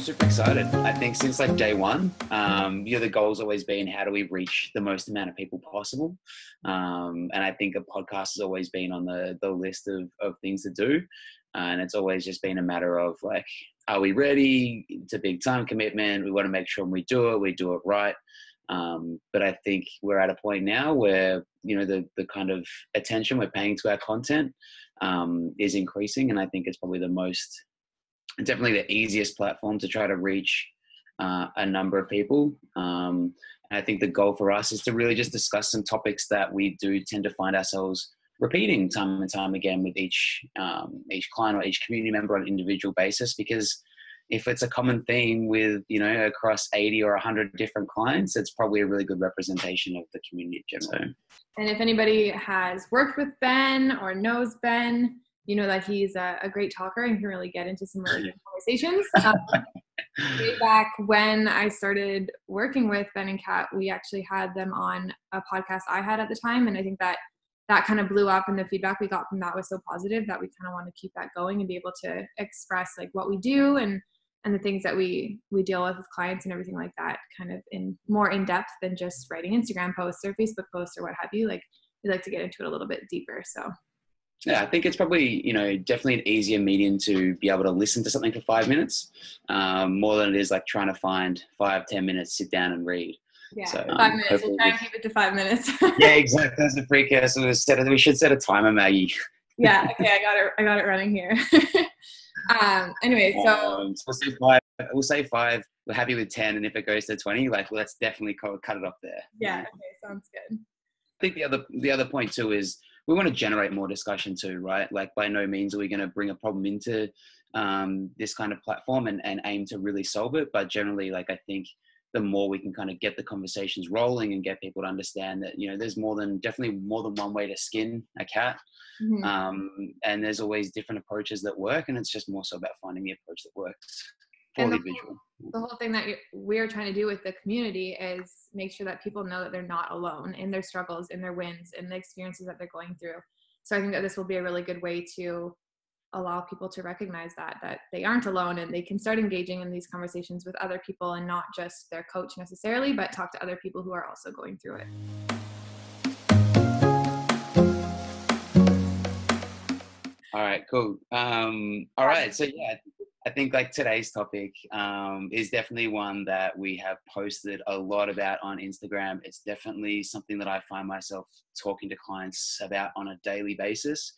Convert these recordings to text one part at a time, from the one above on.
super excited. I think since like day one, the goal's always been how do we reach the most amount of people possible. And I think a podcast has always been on the list of things to do. And it's always just been a matter of like, are we ready? It's a big time commitment. We want to make sure when we do it right. But I think we're at a point now where, the kind of attention we're paying to our content is increasing. And I think it's probably definitely the easiest platform to try to reach a number of people. And I think the goal for us is to really just discuss some topics that we do tend to find ourselves repeating time and time again with each client or each community member on an individual basis, because if it's a common theme with, across 80 or 100 different clients, it's probably a really good representation of the community in general. And if anybody has worked with Ben or knows Ben, you know that he's a great talker and can really get into some really good conversations. Way back when I started working with Ben and Kat, we actually had them on a podcast I had at the time. And I think that kind of blew up, and the feedback we got from that was so positive that we kind of want to keep that going and be able to express like what we do and the things that we deal with clients and everything like that, kind of more in depth than just writing Instagram posts or Facebook posts or what have you. Like we like to get into it a little bit deeper. So yeah, I think it's probably, definitely an easier medium to be able to listen to something for 5 minutes, more than it is like trying to find 5-10 minutes, sit down and read. Yeah, so, 5 minutes. We'll try and keep it to 5 minutes. Yeah, exactly. That's a precursor. We should set a timer, Maggie. Yeah. Okay. I got it running here. Anyway, so we'll say 5. We're happy with 10, and if it goes to 20, like let's definitely cut it off there. Yeah. Okay. Sounds good. I think the other point too is we want to generate more discussion too, right? Like by no means are we going to bring a problem into this kind of platform and aim to really solve it. But generally, like I think the more we can kind of get the conversations rolling and get people to understand that, there's definitely more than one way to skin a cat. Mm-hmm. And there's always different approaches that work. And it's just more so about finding the approach that works for the individual. The whole thing that we're trying to do with the community is make sure that people know that they're not alone in their struggles, in their wins, in the experiences that they're going through. So I think that this will be a really good way to allow people to recognize that they aren't alone, and they can start engaging in these conversations with other people and not just their coach necessarily, but talk to other people who are also going through it. All right, cool. All right. So yeah, I think like today's topic is definitely one that we have posted a lot about on Instagram. It's definitely something that I find myself talking to clients about on a daily basis,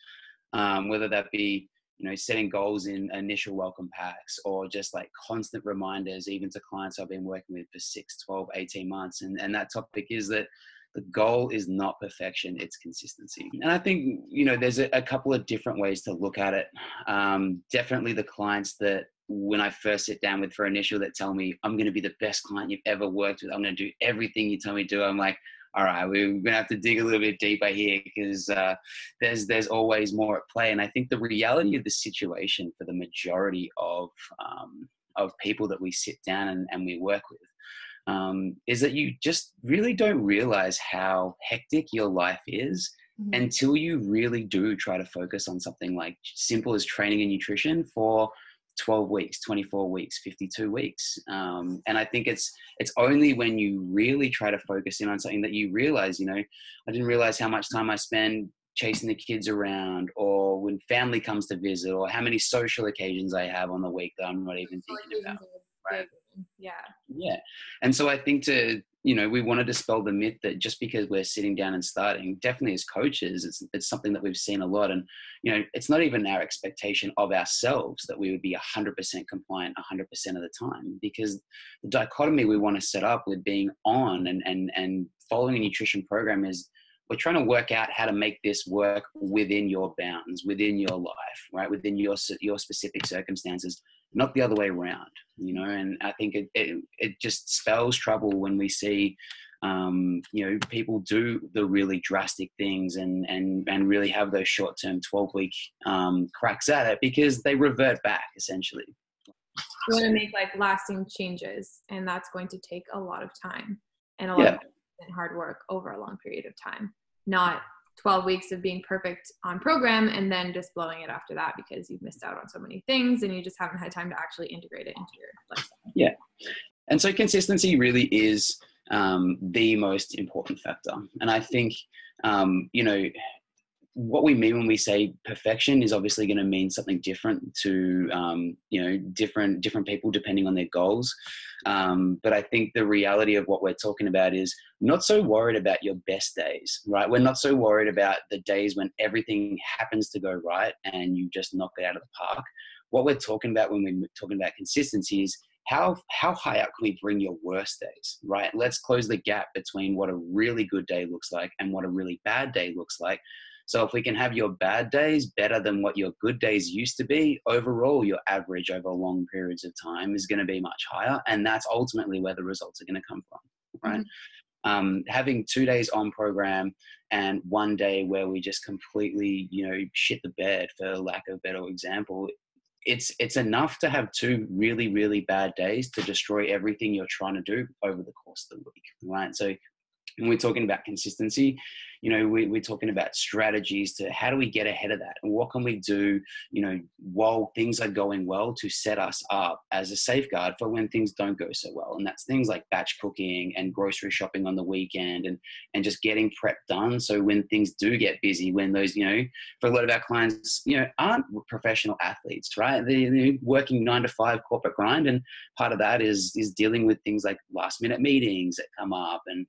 whether that be, setting goals in initial welcome packs or just like constant reminders, even to clients I've been working with for 6, 12, 18 months. And that topic is that the goal is not perfection, it's consistency. And I think, there's a couple of different ways to look at it. Definitely the clients that when I first sit down with for initial that tell me I'm going to be the best client you've ever worked with, I'm going to do everything you tell me to do. I'm like, all right, we're going to have to dig a little bit deeper here because there's always more at play. And I think the reality of the situation for the majority of people that we sit down and we work with is that you just really don't realize how hectic your life is until you really do try to focus on something like simple as training and nutrition for 12 weeks, 24 weeks, 52 weeks. And I think it's only when you really try to focus in on something that you realize, I didn't realize how much time I spend chasing the kids around, or when family comes to visit, or how many social occasions I have on the week that I'm not even thinking about. Right. Yeah. And so I think we want to dispel the myth that just because we're sitting down and starting, definitely as coaches, it's something that we've seen a lot. And, it's not even our expectation of ourselves that we would be 100% compliant 100% of the time, because the dichotomy we want to set up with being on and following a nutrition program is we're trying to work out how to make this work within your bounds, within your life, right? Within your specific circumstances, not the other way around, and I think it just spells trouble when we see, people do the really drastic things and really have those short-term 12-week cracks at it because they revert back essentially. We want to make like lasting changes, and that's going to take a lot of time and a lot of hard work over a long period of time, not 12 weeks of being perfect on program and then just blowing it after that because you've missed out on so many things and you just haven't had time to actually integrate it into your lifestyle. Yeah. And so consistency really is the most important factor. And I think, what we mean when we say perfection is obviously going to mean something different to, different people depending on their goals. But I think the reality of what we're talking about is not so worried about your best days, right? We're not so worried about the days when everything happens to go right and you just knock it out of the park. What we're talking about when we're talking about consistency is how high up can we bring your worst days, right? Let's close the gap between what a really good day looks like and what a really bad day looks like. So if we can have your bad days better than what your good days used to be, overall, your average over long periods of time is going to be much higher. And that's ultimately where the results are going to come from, right? Mm-hmm. Having 2 days on program and 1 day where we just completely, shit the bed, for lack of a better example, it's enough to have 2 really, really bad days to destroy everything you're trying to do over the course of the week, right? So when we're talking about consistency, we're talking about strategies to how do we get ahead of that and what can we do, while things are going well to set us up as a safeguard for when things don't go so well. And that's things like batch cooking and grocery shopping on the weekend and just getting prep done. So when things do get busy, when those, for a lot of our clients, aren't professional athletes, right? They're working 9 to 5 corporate grind. And part of that is dealing with things like last minute meetings that come up and,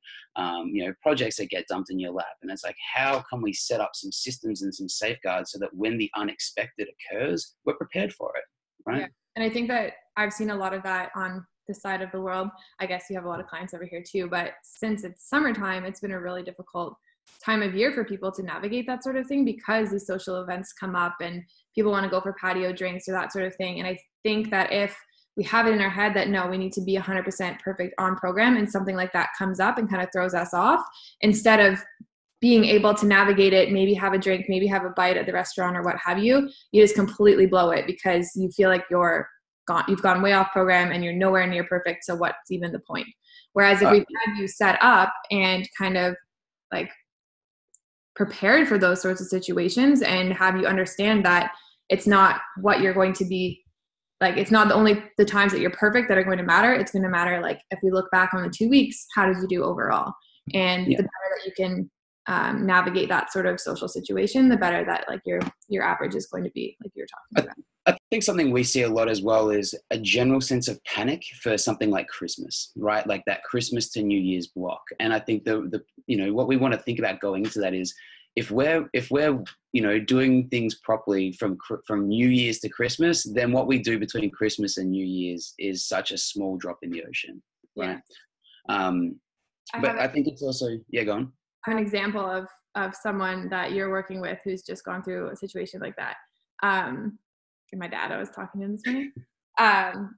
projects that get dumped in your lap. And it's like, how can we set up some systems and some safeguards so that when the unexpected occurs, we're prepared for it, right? Yeah. And I think that I've seen a lot of that on this side of the world. I guess you have a lot of clients over here too, but since it's summertime, it's been a really difficult time of year for people to navigate that sort of thing because these social events come up and people want to go for patio drinks or that sort of thing. And I think that if we have it in our head that no, we need to be 100% perfect on program and something like that comes up and kind of throws us off, instead of being able to navigate it, maybe have a drink, maybe have a bite at the restaurant or what have you, you just completely blow it because you feel like you've gone way off program and you're nowhere near perfect. So what's even the point? Whereas if we had you set up and kind of like prepared for those sorts of situations and have you understand that it's not what you're going to be, like, it's not only the times that you're perfect that are going to matter. It's going to matter, like, if we look back on the 2 weeks, how did you do overall? And the better that you can navigate that sort of social situation, the better that, like, your average is going to be, like you're talking about. I think something we see a lot as well is a general sense of panic for something like Christmas, right? Like that Christmas to New Year's block. And I think the what we want to think about going into that is if we're doing things properly from New Year's to Christmas, then what we do between Christmas and New Year's is such a small drop in the ocean, right? Yeah. But I think it's also, go on. I have an example of someone that you're working with who's just gone through a situation like that. And my dad, I was talking to him this morning.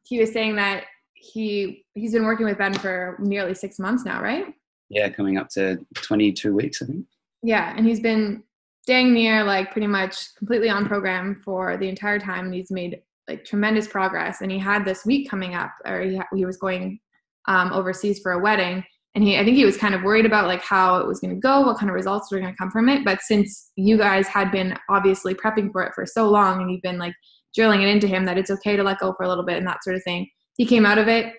He was saying that he's been working with Ben for nearly 6 months now, right? Yeah, coming up to 22 weeks, I think. Yeah, and he's been dang near, like, pretty much completely on program for the entire time, and he's made, like, tremendous progress. And he had this week coming up, or he was going overseas for a wedding, and I think he was kind of worried about, like, how it was going to go, what kind of results were going to come from it. But since you guys had been obviously prepping for it for so long, and you've been, like, drilling it into him that it's okay to let go for a little bit and that sort of thing, he came out of it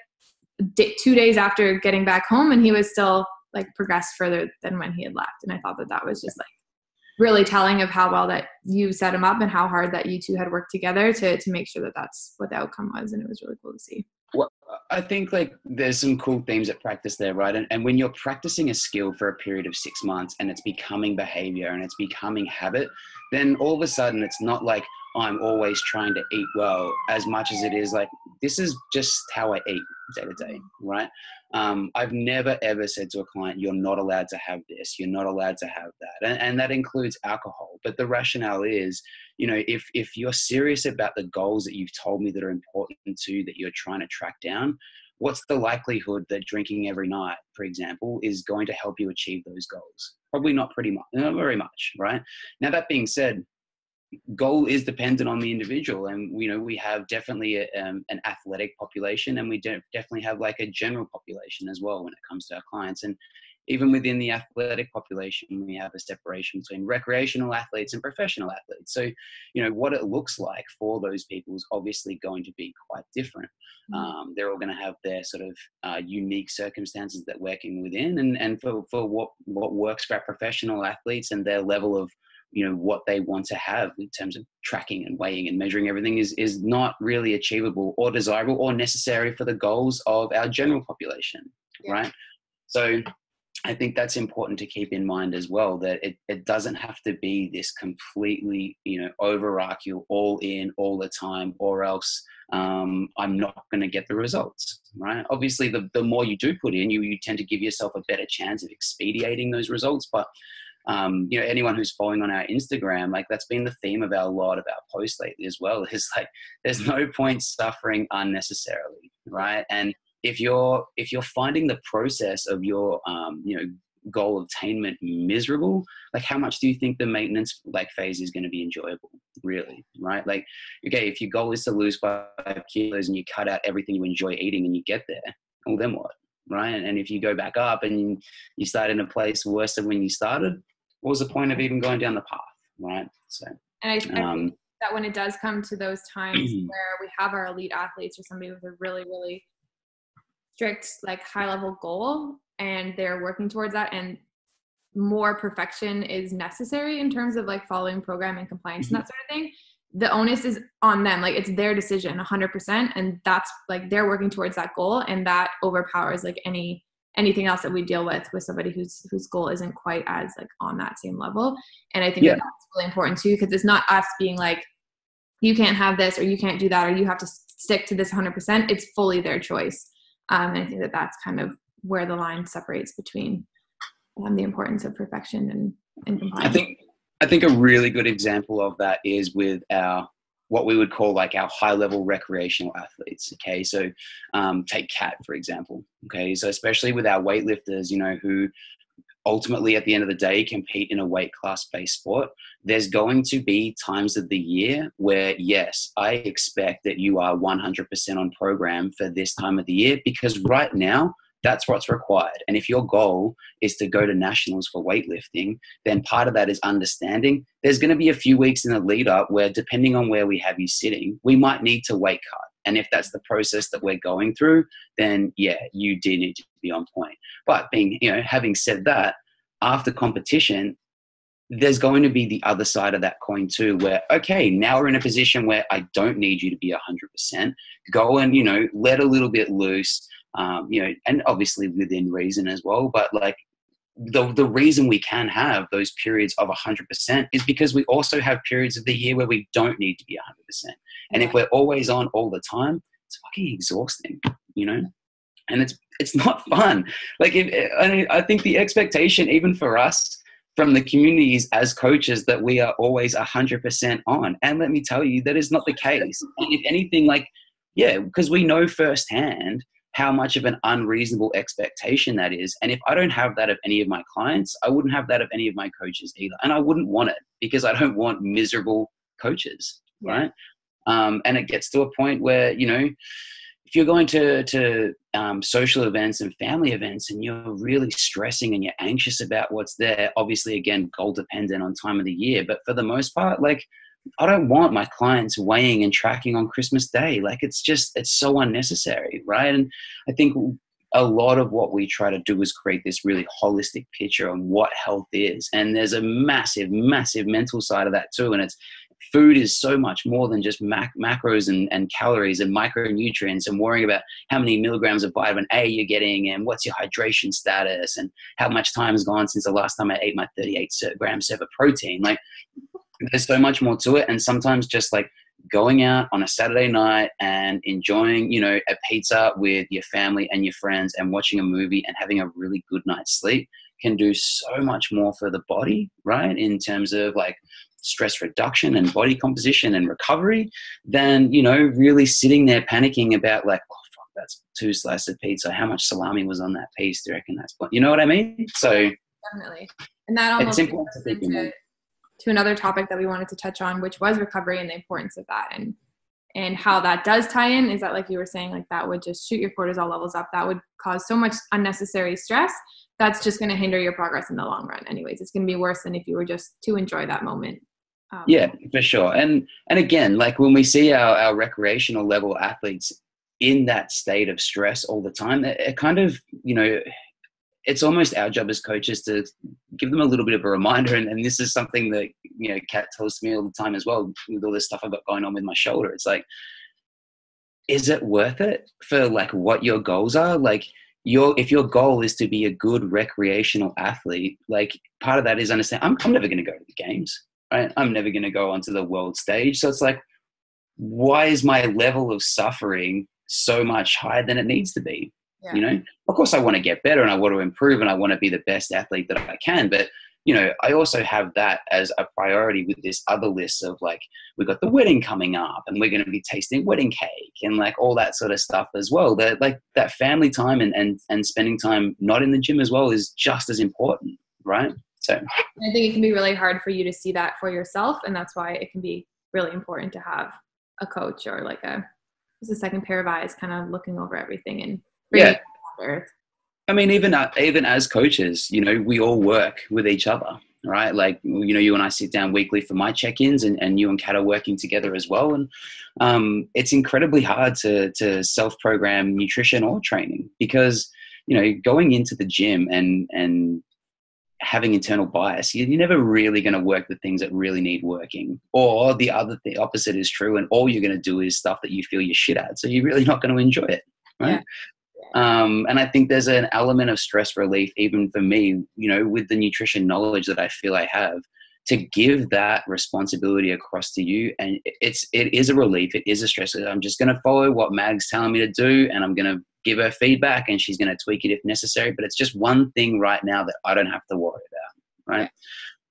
2 days after getting back home, and he was still, like, progressed further than when he had left. And I thought that was just, like, really telling of how well that you set him up and how hard that you two had worked together to make sure that that's what the outcome was. And it was really cool to see. Well, I think, like, there's some cool themes at practice there, right? And when you're practicing a skill for a period of 6 months and it's becoming behavior and it's becoming habit, then all of a sudden it's not like I'm always trying to eat well as much as it is like, this is just how I eat day to day, right? I've never, ever said to a client, you're not allowed to have this, you're not allowed to have that. And that includes alcohol. But the rationale is, if you're serious about the goals that you've told me that are important to you, that you're trying to track down, what's the likelihood that drinking every night, for example, is going to help you achieve those goals? Probably not very much, right? Now, that being said, goal is dependent on the individual, and we have definitely an athletic population, and we definitely have, like, a general population as well when it comes to our clients. And even within the athletic population, we have a separation between recreational athletes and professional athletes. So, you know, what it looks like for those people is obviously going to be quite different. They're all going to have their sort of unique circumstances that working within, and for what works for our professional athletes and their level of, you know, what they want to have in terms of tracking and weighing and measuring everything is not really achievable or desirable or necessary for the goals of our general population, right? So I think that's important to keep in mind as well, that it doesn't have to be this completely, you know, overarching, all in all the time, or else I'm not going to get the results, right? Obviously, the more you do put in, you tend to give yourself a better chance of expediting those results. But, you know, anyone who's following on our Instagram, like that's been the theme of a lot of our posts lately as well, is like, there's no point suffering unnecessarily, right? And if you're finding the process of your you know, goal attainment miserable, like how much do you think the maintenance like phase is going to be enjoyable, really, right? Like, okay, if your goal is to lose 5 kilos and you cut out everything you enjoy eating and you get there, well, then what, right? And if you go back up and you start in a place worse than when you started, what was the point of even going down the path, right? So, and I think that when it does come to those times where we have our elite athletes or somebody with a really, really strict, like high level goal, and they're working towards that, and more perfection is necessary in terms of like following program and compliance and that sort of thing, the onus is on them. Like it's their decision 100%. And that's like, they're working towards that goal, and that overpowers like anything else that we deal with somebody whose goal isn't quite as like on that same level. And I think that that's really important too, because it's not us being like, you can't have this, or you can't do that, or you have to stick to this 100%. It's fully their choice. And I think that that's kind of where the line separates between the importance of perfection and compliance. I think a really good example of that is with our, what we would call like our high level recreational athletes. Okay. So take Kat, for example. Okay. So especially with our weightlifters, you know, who ultimately at the end of the day compete in a weight class based sport, there's going to be times of the year where, yes, I expect that you are 100% on program for this time of the year, because right now that's what's required. And if your goal is to go to nationals for weightlifting, then part of that is understanding there's going to be a few weeks in the lead up where, depending on where we have you sitting, we might need to weight cut. And if that's the process that we're going through, then yeah, you do need to be on point. But having said that, after competition, there's going to be the other side of that coin too, where, okay, now we're in a position where I don't need you to be 100%. Go and, let a little bit loose, and obviously within reason as well. But like the reason we can have those periods of 100% is because we also have periods of the year where we don't need to be 100%. And if we're always on all the time, it's fucking exhausting, and it's not fun. Like, I think the expectation, even for us, from the communities as coaches, that we are always 100% on. And let me tell you, that is not the case. And if anything, because we know firsthand how much of an unreasonable expectation that is. And if I don't have that of any of my clients, I wouldn't have that of any of my coaches either. And I wouldn't want it, because I don't want miserable coaches, right? And it gets to a point where, if you're going to social events and family events and you're really stressing and you're anxious about what's there, obviously, again, goal dependent on time of the year. But for the most part, I don't want my clients weighing and tracking on Christmas Day. It's so unnecessary, right? And I think a lot of what we try to do is create this really holistic picture on what health is. And there's a massive, massive mental side of that too. And food is so much more than just macros and calories and micronutrients, and worrying about how many milligrams of vitamin A you're getting and what's your hydration status and how much time has gone since the last time I ate my 38-gram serve of protein. There's so much more to it. And sometimes just going out on a Saturday night and enjoying, a pizza with your family and your friends and watching a movie and having a really good night's sleep can do so much more for the body, right? In terms of stress reduction and body composition and recovery than, really sitting there panicking about oh, fuck, that's 2 slices of pizza. How much salami was on that piece? Do you reckon that's, you know what I mean? So definitely. And that almost to another topic that we wanted to touch on, which was recovery and the importance of that. And And how that does tie in is that, like you were saying, like that would just shoot your cortisol levels up. That would cause so much unnecessary stress. That's just going to hinder your progress in the long run. Anyways, it's going to be worse than if you were just to enjoy that moment. Yeah, for sure. And again, like when we see our recreational level athletes in that state of stress all the time, it kind of, you know, it's almost our job as coaches to give them a little bit of a reminder. And this is something that, you know, Kat tells me all the time as well, with all this stuff I've got going on with my shoulder. It's like, is it worth it for like what your goals are? Like if your goal is to be a good recreational athlete, like part of that is understand I'm never going to go to the games, right? I'm never going to go onto the world stage. So it's like, why is my level of suffering so much higher than it needs to be? Yeah. You know, of course I want to get better and I want to improve and I want to be the best athlete that I can. But, you know, I also have that as a priority with this other list of like, we've got the wedding coming up and we're going to be tasting wedding cake and like all that sort of stuff as well. That like that family time and spending time not in the gym as well is just as important, right? So I think it can be really hard for you to see that for yourself. And that's why it can be really important to have a coach or like a second pair of eyes kind of looking over everything and yeah. I mean, even as coaches, you know, we all work with each other, right? Like, you know, you and I sit down weekly for my check-ins and you and Kat are working together as well. And it's incredibly hard to self-program nutrition or training because, you know, going into the gym and having internal bias, you're never really going to work the things that really need working. Or the opposite is true, and all you're going to do is stuff that you feel you're shit at. So you're really not going to enjoy it, right? Yeah. And I think there's an element of stress relief, even for me, you know, with the nutrition knowledge that I feel I have, to give that responsibility across to you. And it is a relief. It is a stress. I'm just going to follow what Mag's telling me to do, and I'm going to give her feedback, and she's going to tweak it if necessary. But it's just one thing right now that I don't have to worry about, right?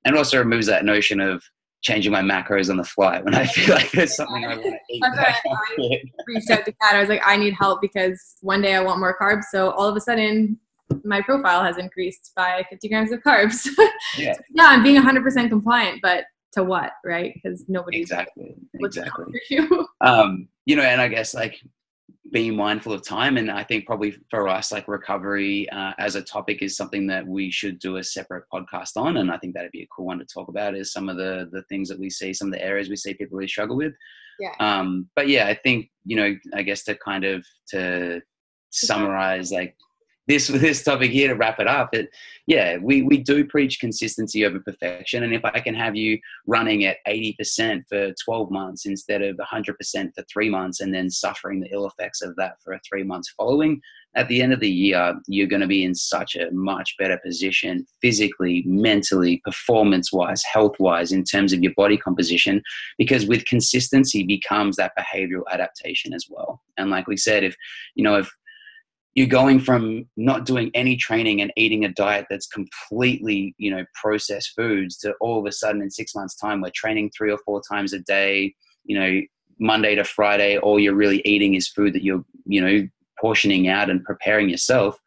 And it also removes that notion of changing my macros on the fly when I feel like there's something I want to eat. I reached out to Kat. I was like, I need help because one day I want more carbs. So all of a sudden, my profile has increased by 50 grams of carbs. Yeah, I'm being 100% compliant, but to what, right? Because nobody's exactly. You. You know, and I guess like being mindful of time, and I think probably for us, like recovery as a topic is something that we should do a separate podcast on, and I think that'd be a cool one to talk about. Is some of the things that we see, some of the areas we see people really struggle with. Yeah. But yeah, I think, you know, I guess to summarize like this topic here, to wrap it up, we do preach consistency over perfection. And if I can have you running at 80% for 12 months instead of 100% for 3 months, and then suffering the ill effects of that for 3 months following, at the end of the year, you're going to be in such a much better position physically, mentally, performance-wise, health-wise, in terms of your body composition, because with consistency becomes that behavioral adaptation as well. And like we said, if you're going from not doing any training and eating a diet that's completely, you know, processed foods, to all of a sudden in 6 months' time, we're training 3 or 4 times a day, you know, Monday to Friday, all you're really eating is food that you're, you know, portioning out and preparing yourself,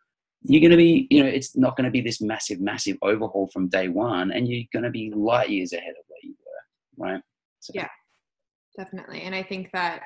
you're going to be, you know, it's not going to be this massive, massive overhaul from day one, and you're going to be light years ahead of where you were, right? So. Yeah, definitely. And I think that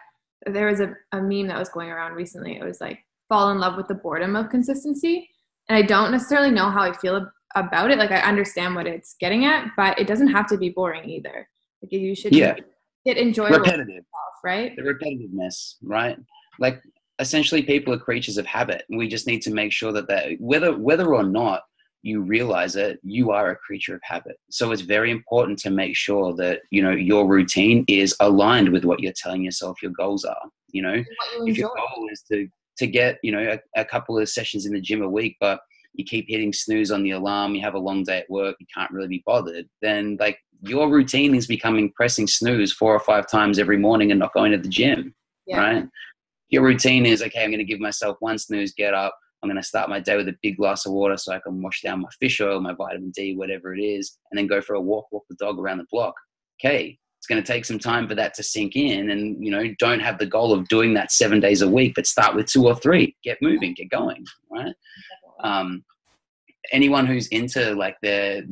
there was a meme that was going around recently. It was like, fall in love with the boredom of consistency. And I don't necessarily know how I feel about it. Like, I understand what it's getting at, but it doesn't have to be boring either. Like, you should get enjoyable. Repetitive, right? The repetitiveness, right? Like, essentially, people are creatures of habit, and we just need to make sure that whether or not you realize it, you are a creature of habit. So it's very important to make sure that, you know, your routine is aligned with what you're telling yourself your goals are. You know, if your goal is to get, you know, a couple of sessions in the gym a week, but you keep hitting snooze on the alarm, you have a long day at work, you can't really be bothered, then like your routine is becoming pressing snooze 4 or 5 times every morning and not going to the gym, right? Your routine is, okay, I'm going to give myself 1 snooze, get up, I'm going to start my day with a big glass of water so I can wash down my fish oil, my vitamin D, whatever it is, and then go for a walk the dog around the block. Okay. It's going to take some time for that to sink in, and, you know, don't have the goal of doing that 7 days a week, but start with 2 or 3, get moving, get going. Right. anyone who's into like they're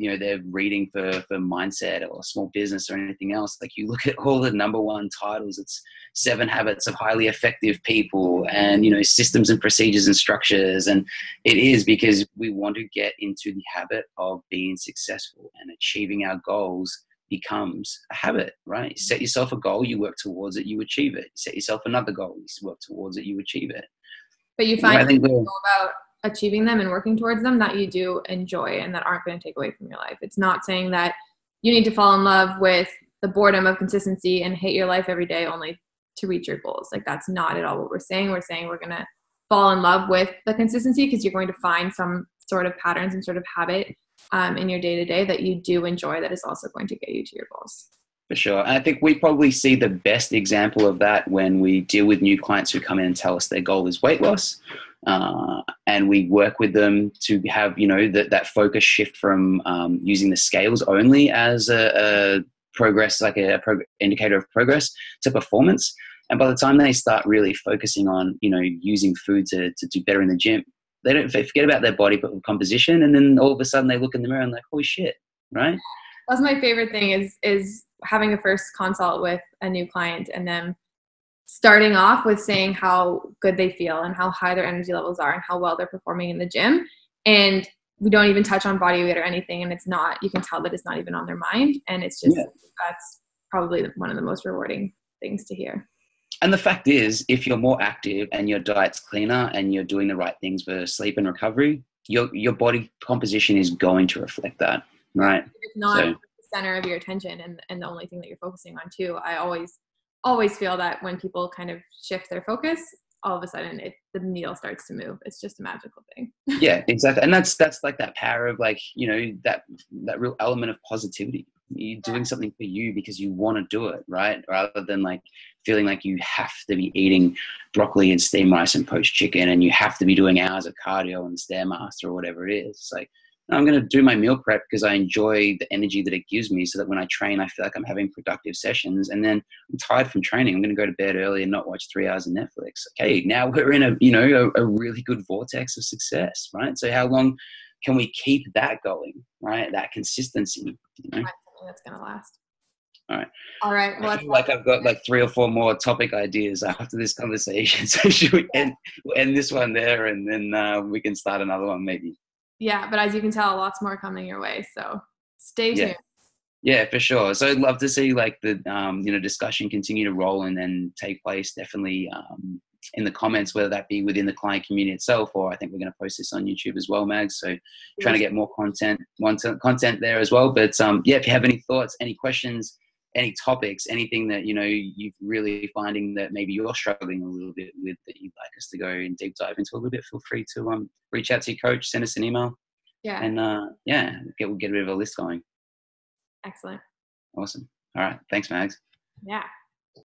reading for mindset or small business or anything else, like you look at all the #1 titles, it's 7 Habits of Highly Effective People and, systems and procedures and structures. And it is because we want to get into the habit of being successful, and achieving our goals becomes a habit, right? You set yourself a goal, you work towards it, you achieve it. You set yourself another goal, you work towards it, you achieve it. But you find about achieving them and working towards them that you do enjoy and that aren't going to take away from your life. It's not saying that you need to fall in love with the boredom of consistency and hate your life every day only to reach your goals. Like, that's not at all what we're saying. We're saying we're going to fall in love with the consistency because you're going to find some sort of pattern, some sort of habit in your day-to-day that you do enjoy that is also going to get you to your goals. For sure. And I think we probably see the best example of that when we deal with new clients who come in and tell us their goal is weight loss. And we work with them to have, that focus shift from using the scales only as a progress, like a indicator of progress, to performance. And by the time they start really focusing on, using food to do better in the gym, they forget about their body composition. And then all of a sudden they look in the mirror and like, holy shit, right? That's my favorite thing is having a first consult with a new client and them starting off with saying how good they feel and how high their energy levels are and how well they're performing in the gym. And we don't even touch on body weight or anything. And you can tell that it's not even on their mind. And it's just, that's probably one of the most rewarding things to hear. And the fact is, if you're more active and your diet's cleaner and you're doing the right things for sleep and recovery, your body composition is going to reflect that, right? It's not the center of your attention and the only thing that you're focusing on too. I always feel that when people kind of shift their focus, all of a sudden the needle starts to move. It's just a magical thing. Yeah, exactly. And that's like that power of like, that real element of positivity. You're doing something for you because you want to do it, right? Rather than like feeling like you have to be eating broccoli and steamed rice and poached chicken and you have to be doing hours of cardio and Stairmaster or whatever it is. It's like, I'm going to do my meal prep because I enjoy the energy that it gives me, so that when I train, I feel like I'm having productive sessions. And then I'm tired from training, I'm going to go to bed early and not watch 3 hours of Netflix. Okay, now we're in a really good vortex of success, right? So how long can we keep that going, right? That consistency, That's going to last. All right. Well, I feel like I've got like 3 or 4 more topic ideas after this conversation. So should we end this one there, and then we can start another one maybe? Yeah, but as you can tell, lots more coming your way. So stay tuned. Yeah, for sure. So I'd love to see like the discussion continue to roll and then take place. Definitely in the comments, whether that be within the client community itself, or I think we're going to post this on YouTube as well, Mags. So trying to get more content there as well. But if you have any thoughts, any questions, any topics, anything that you're really finding that maybe you're struggling a little bit with, that you'd like us to go and deep dive into a little bit, feel free to reach out to your coach, send us an email, and we'll get a bit of a list going. Excellent. Awesome. All right, thanks, Mags. Yeah.